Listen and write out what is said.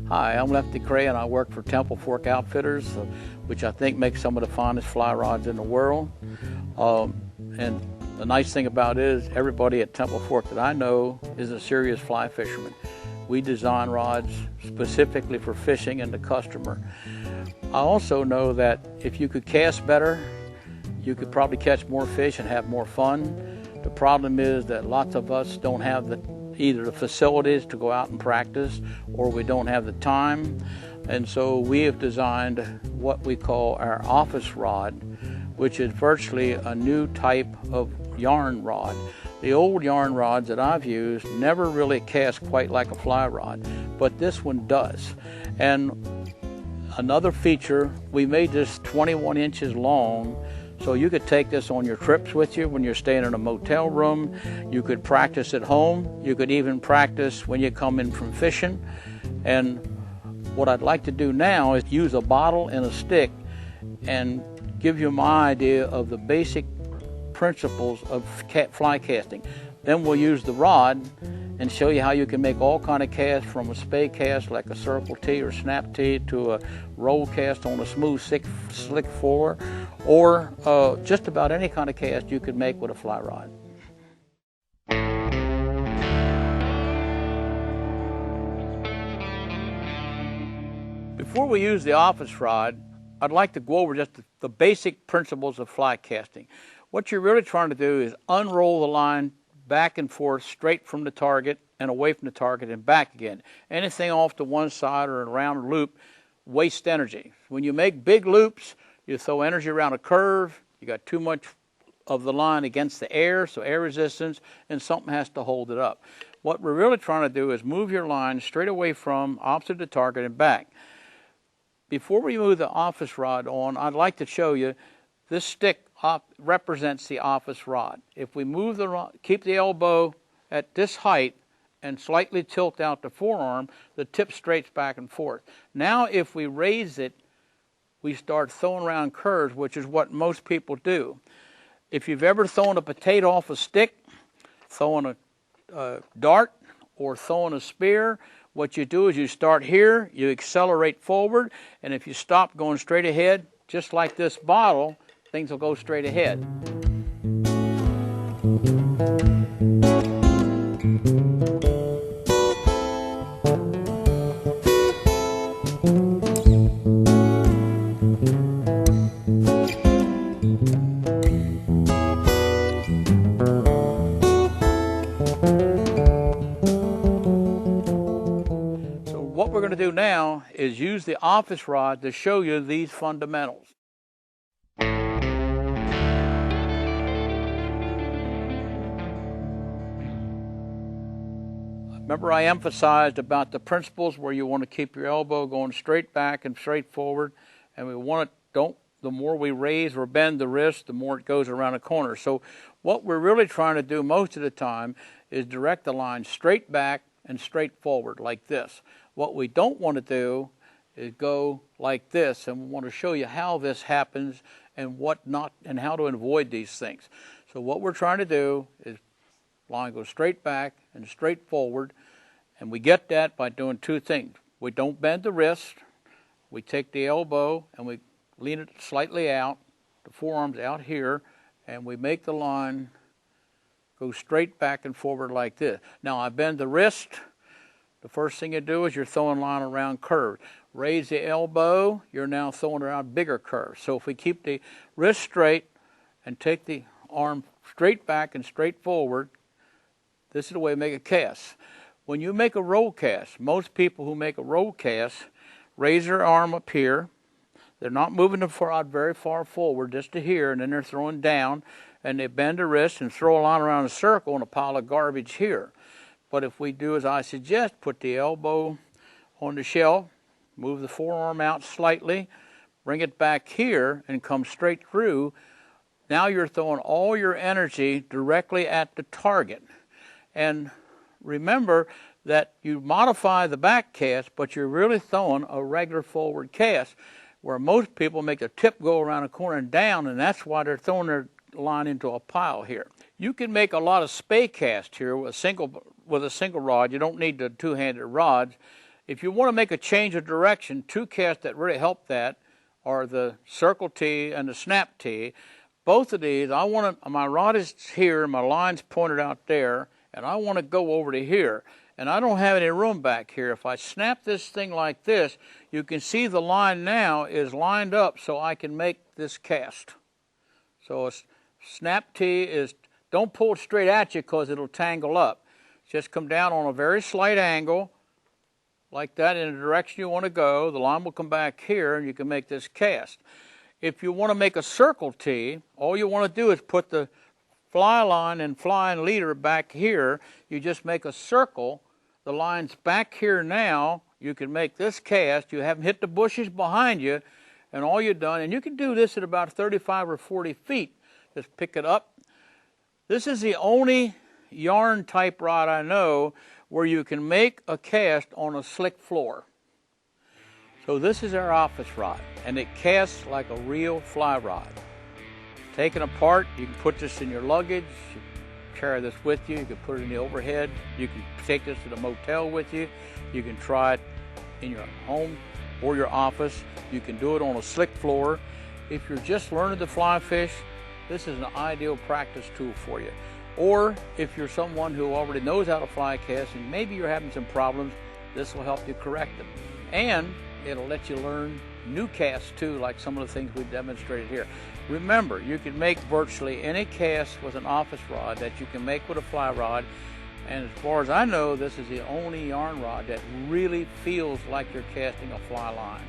Hi, I'm Lefty Kreh and I work for Temple Fork Outfitters, which I think makes some of the finest fly rods in the world. And the nice thing about it is everybody at Temple Fork that I know is a serious fly fisherman. We design rods specifically for fishing and the customer. I also know that if you could cast better, you could probably catch more fish and have more fun. The problem is that lots of us don't have either the facilities to go out and practice, or we don't have the time. And so we have designed what we call our office rod, which is virtually a new type of yarn rod. The old yarn rods that I've used never really cast quite like a fly rod, but this one does. And another feature, we made this 21 inches long, so you could take this on your trips with you when you're staying in a motel room. You could practice at home. You could even practice when you come in from fishing. And what I'd like to do now is use a bottle and a stick and give you my idea of the basic principles of fly casting. Then we'll use the rod and show you how you can make all kind of casts, from a spay cast like a circle tee or snap tee to a roll cast on a smooth, slick floor, or just about any kind of cast you could make with a fly rod. Before we use the office rod, I'd like to go over just the basic principles of fly casting. What you're really trying to do is unroll the line back and forth, straight from the target and away from the target and back again. Anything off to one side or around a loop wastes energy. When you make big loops, you throw energy around a curve, you got too much of the line against the air, so air resistance, and something has to hold it up. What we're really trying to do is move your line straight away from opposite the target and back. Before we move the office rod on, I'd like to show you this stick represents the office rod. If we move the rod, keep the elbow at this height and slightly tilt out the forearm, the tip straights back and forth. Now if we raise it, we start throwing around curves, which is what most people do. If you've ever thrown a potato off a stick, throwing a dart, or throwing a spear, what you do is you start here, you accelerate forward, and if you stop going straight ahead, just like this bottle, things will go straight ahead. So what we're going to do now is use the office rod to show you these fundamentals. Remember, I emphasized about the principles where you want to keep your elbow going straight back and straight forward, and we want it, the more we raise or bend the wrist, the more it goes around a corner. So what we're really trying to do most of the time is direct the line straight back and straight forward like this. What we don't want to do is go like this, and we want to show you how this happens and and how to avoid these things. So what we're trying to do is line goes straight back and straight forward, and we get that by doing two things. We don't bend the wrist, we take the elbow and we lean it slightly out, the forearm's out here, and we make the line go straight back and forward like this. Now I bend the wrist, the first thing you do is you're throwing line around curves. Raise the elbow, you're now throwing around bigger curves. So if we keep the wrist straight and take the arm straight back and straight forward, this is the way to make a cast. When you make a roll cast, most people who make a roll cast raise their arm up here. They're not moving the rod very far forward, just to here, and then they're throwing down, and they bend the wrist and throw a line around a circle and a pile of garbage here. But if we do as I suggest, put the elbow on the shelf, move the forearm out slightly, bring it back here, and come straight through, now you're throwing all your energy directly at the target. And remember that you modify the back cast, but you're really throwing a regular forward cast, where most people make the tip go around a corner and down, and that's why they're throwing their line into a pile here. You can make a lot of spay casts here with a single rod. You don't need the two-handed rods. If you want to make a change of direction, two casts that really help that are the circle tee and the snap tee. Both of these, my rod is here, my line's pointed out there, and I want to go over to here. And I don't have any room back here. If I snap this thing like this, you can see the line now is lined up so I can make this cast. So a snap tee is, don't pull it straight at you because it'll tangle up. Just come down on a very slight angle, like that, in the direction you want to go. The line will come back here and you can make this cast. If you want to make a circle tee, all you want to do is put the fly line and flying leader back here. You just make a circle. The line's back here now. You can make this cast. You haven't hit the bushes behind you, and all you've done, and you can do this at about 35 or 40 feet. Just pick it up. This is the only yarn type rod I know where you can make a cast on a slick floor. So this is our office rod, and it casts like a real fly rod. Taken apart, you can put this in your luggage, you can carry this with you, you can put it in the overhead, you can take this to the motel with you, you can try it in your home or your office, you can do it on a slick floor. If you're just learning to fly fish, this is an ideal practice tool for you. Or if you're someone who already knows how to fly cast and maybe you're having some problems, this will help you correct them. And it'll let you learn new casts too, like some of the things we've demonstrated here. Remember, you can make virtually any cast with an office rod that you can make with a fly rod. And as far as I know, this is the only yarn rod that really feels like you're casting a fly line.